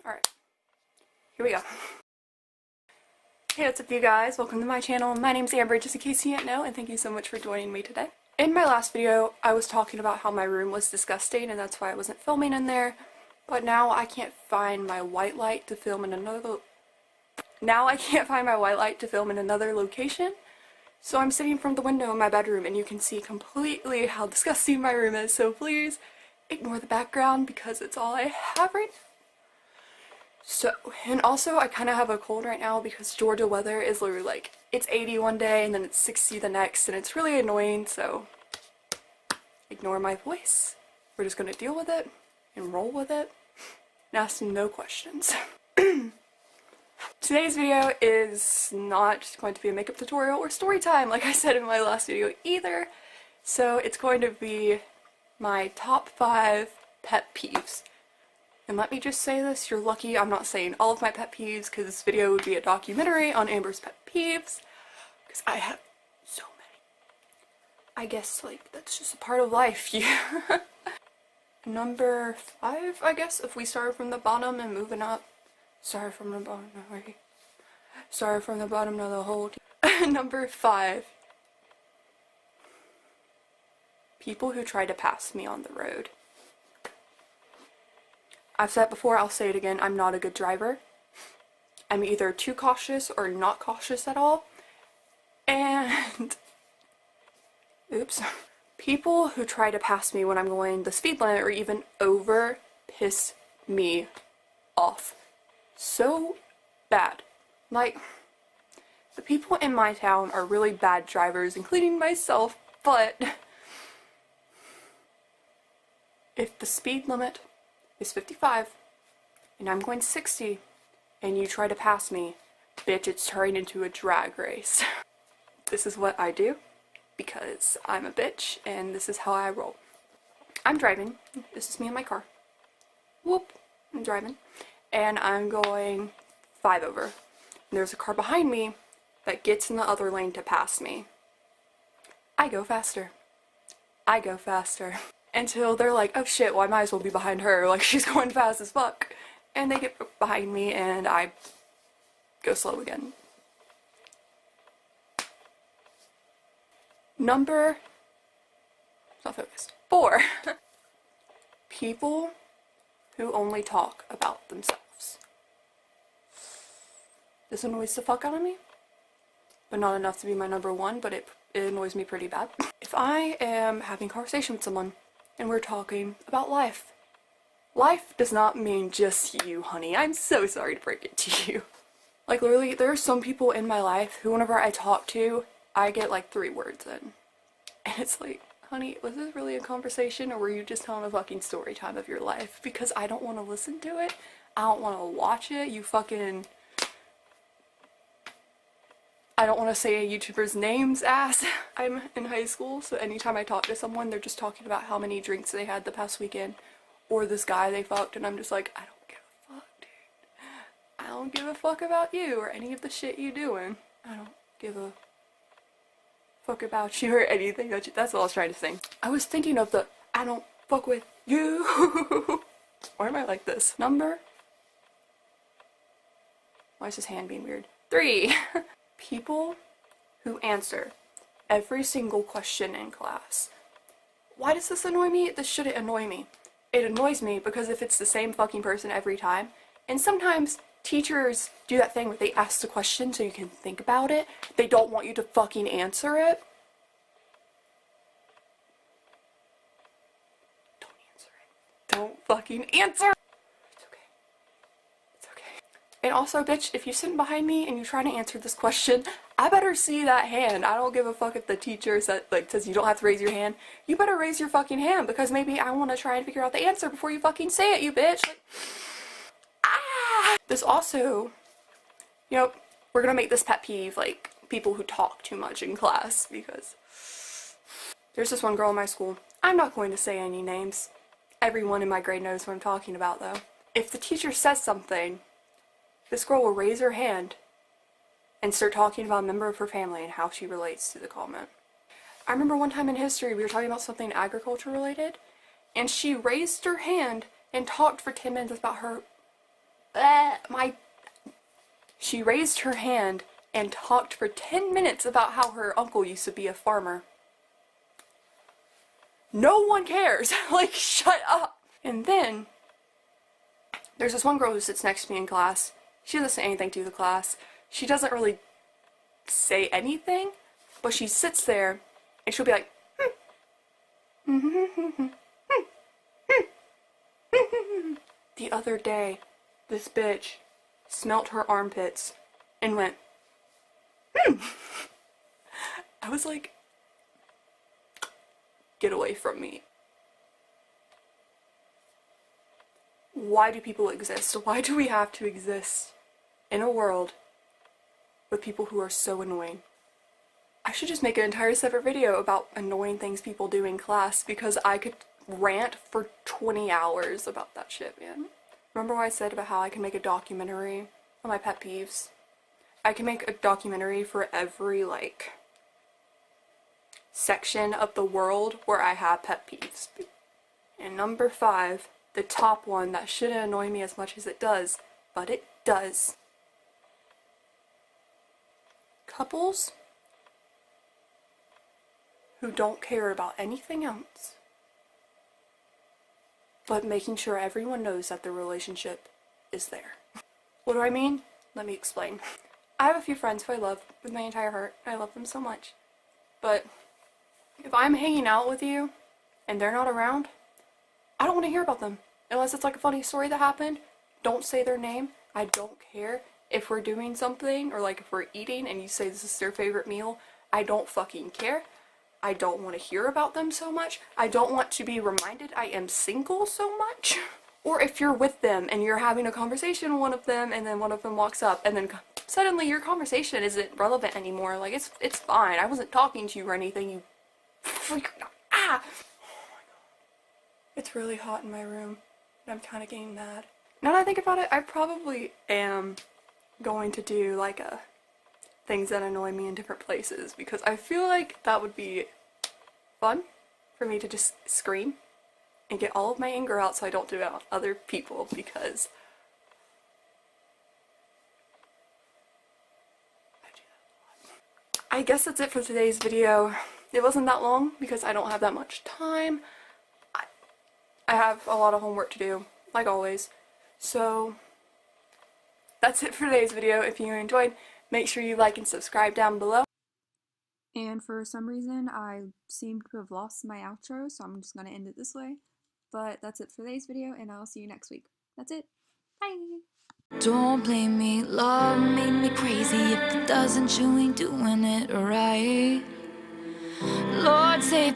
Alright, here we go. Hey, what's up you guys? Welcome to my channel. My name's Amber, just in case you didn't know, and thank you so much for joining me today. In my last video, I was talking about how my room was disgusting and that's why I wasn't filming in there, but now I can't find my white light to film in another location. So I'm sitting from the window in my bedroom and you can see completely how disgusting my room is, so please ignore the background because it's all I have right now. So, and also I kind of have a cold right now because Georgia weather is literally like, it's 80 one day and then it's 60 the next, and it's really annoying, so ignore my voice. We're just gonna deal with it and roll with it and ask no questions. Today's video is not going to be a makeup tutorial or story time like I said in my last video either, so it's going to be my top 5 pet peeves. And let me just say this, you're lucky I'm not saying all of my pet peeves because this video would be a documentary on Amber's pet peeves because I have so many. I guess like that's just a part of life. Yeah. Number 5, I guess, if we start from the bottom and moving up. Start from the bottom, right? Start from the bottom of the whole Number 5. People who try to pass me on the road. I've said it before, I'll say it again, I'm not a good driver. I'm either too cautious or not cautious at all. And, oops. People who try to pass me when I'm going the speed limit or even over piss me off. So bad. Like, the people in my town are really bad drivers, including myself, but if the speed limit is 55 and I'm going 60 and you try to pass me, bitch, it's turning into a drag race. This is what I do because I'm a bitch and this is how I roll. I'm driving. This is me in my car. Whoop. I'm driving and I'm going 5 over. And there's a car behind me that gets in the other lane to pass me. I go faster. I go faster. Until they're like, oh shit, well I might as well be behind her, like she's going fast as fuck. And they get behind me and I go slow again. Number, not focused, 4. People who only talk about themselves. This annoys the fuck out of me, but not enough to be my number 1, but it annoys me pretty bad. If I am having a conversation with someone and we're talking about life. Life does not mean just you, honey. I'm so sorry to break it to you. Like literally, there are some people in my life who whenever I talk to, I get like 3 words in. And it's like, honey, was this really a conversation or were you just telling a fucking story time of your life? Because I don't want to listen to it. I don't want to watch it. You fucking... I don't want to say a YouTuber's name's ass. I'm in high school, so anytime I talk to someone, they're just talking about how many drinks they had the past weekend, or this guy they fucked, and I'm just like, I don't give a fuck, dude. I don't give a fuck about you, or any of the shit you doing. I don't give a fuck about you, or anything that you, that's what I was trying to say. I was thinking of the, I don't fuck with you. Why am I like this? Number? Why is his hand being weird? 3. People who answer every single question in class. Why does this annoy me? This shouldn't annoy me. It annoys me because if it's the same fucking person every time, and sometimes teachers do that thing where they ask the question so you can think about it, they don't want you to fucking answer it. Don't answer it. Don't fucking answer! And also, bitch, if you're sitting behind me and you're trying to answer this question, I better see that hand. I don't give a fuck if the teacher says you don't have to raise your hand. You better raise your fucking hand because maybe I want to try and figure out the answer before you fucking say it, you bitch. Like, ah! This also, you know, we're gonna make this pet peeve, like, people who talk too much in class because there's this one girl in my school. I'm not going to say any names. Everyone in my grade knows what I'm talking about, though. If the teacher says something, this girl will raise her hand and start talking about a member of her family and how she relates to the comment. I remember one time in history we were talking about something agriculture related, and she raised her hand and talked for 10 minutes about her She raised her hand and talked for 10 minutes about how her uncle used to be a farmer. No one cares. Like, shut up. And then there's this one girl who sits next to me in class. She doesn't say anything to the class. She doesn't really say anything, but she sits there and she'll be like, The other day, this bitch smelt her armpits and went, I was like, get away from me. Why do people exist? Why do we have to exist in a world with people who are so annoying? I should just make an entire separate video about annoying things people do in class, because I could rant for 20 hours about that shit, man. Remember what I said about how I can make a documentary on my pet peeves? I can make a documentary for every, like, section of the world where I have pet peeves. And number 5, the top one that shouldn't annoy me as much as it does, but it does. Couples who don't care about anything else but making sure everyone knows that the relationship is there. What do I mean? Let me explain. I have a few friends who I love with my entire heart. I love them so much. But if I'm hanging out with you and they're not around, I don't want to hear about them. Unless it's like a funny story that happened. Don't say their name. I don't care. If we're doing something, or like if we're eating and you say this is their favorite meal, I don't fucking care. I don't want to hear about them so much. I don't want to be reminded I am single so much. Or if you're with them and you're having a conversation with one of them and then one of them walks up and then suddenly your conversation isn't relevant anymore. Like, it's fine. I wasn't talking to you or anything, you freak. Ah! Oh my god. It's really hot in my room and I'm kind of getting mad. Now that I think about it, I probably am going to do like a things that annoy me in different places, because I feel like that would be fun for me to just scream and get all of my anger out so I don't do it on other people, because I do that a lot. I guess that's it for today's video. It wasn't that long because I don't have that much time. I have a lot of homework to do, like always. So that's it for today's video. If you enjoyed, make sure you like and subscribe down below. And for some reason, I seem to have lost my outro, so I'm just going to end it this way. But that's it for today's video, and I'll see you next week. That's it. Bye! Don't blame me, love made me crazy. If it doesn't, you ain't doing it right. Lord save